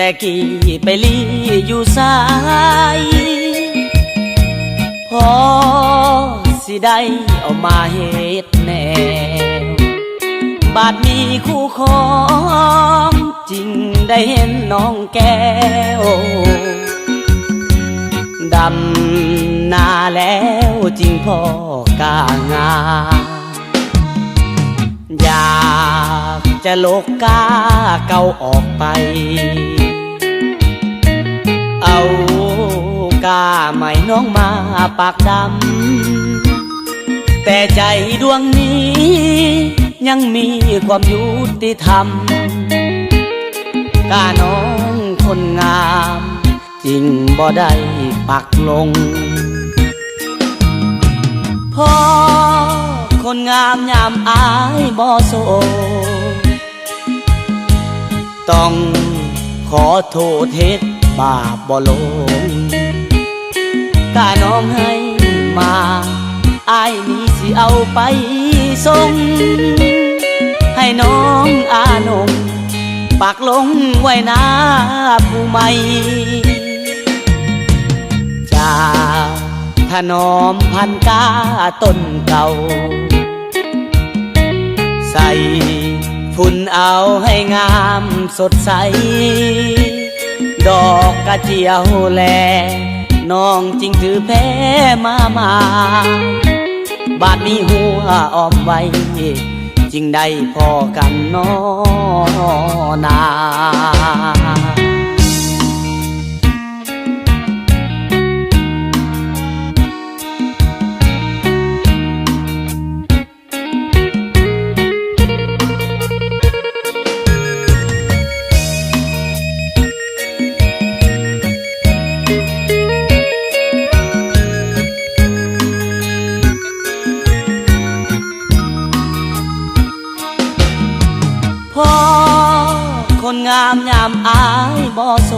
แต่กี้ไปลีอยู่สายพอสิได้เอามาเฮ็ดแนวบาดมีคู่ครองจริงได้เห็นน้องแก้วดำนาแล้วจริงพ่อกางานอยากจะโลกกาเก่าออกไปเอากาใหม่น้องมาปากดำแต่ใจดวงนี้ยังมีความยุติธรรมกาน้องคนงามจริงบ่ได้ปักลงพอคนงามยามอายบ่โซต้องขอโทษเฮ็ดบาปบ่ลงกาน้องให้มาอายนี้สิเอาไปส่งให้น้องอานงปักลงไว้หน้าผู้ใหม่จากถนอมพันกาต้นเก่าใส่ฝุ่นเอาให้งามสดใสดอกกระเจียวแลน้องจริงถือแพ้มาบาดมีหัวอ้อมไว้จึงได้พอกันน้อนาพอคนงามยามอายบ่โซ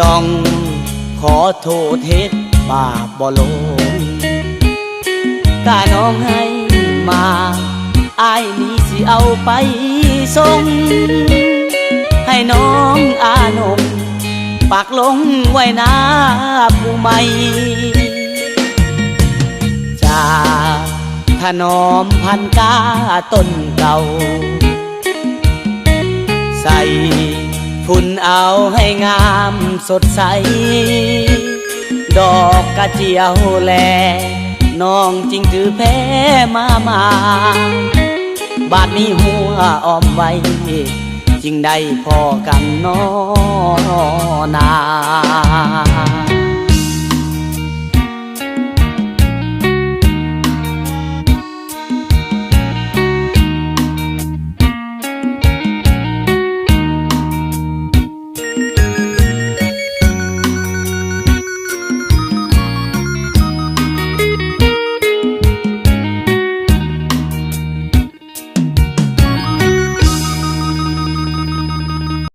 ต้องขอโทษเฮ็ดบาปบ่ลงกาน้องให้มาอายนี้สิเอาไปส่งให้น้องอานงปักลงไว้หน้าผู้ใหม่จากถนอมพันกาต้นเก่าใส่ฝุ่นเอาให้งามสดใสดอกกระเจียวแลน้องจริงถือแพ้มาบาดมีหัวอ้อมไว้จึงได้พอกันน้อนา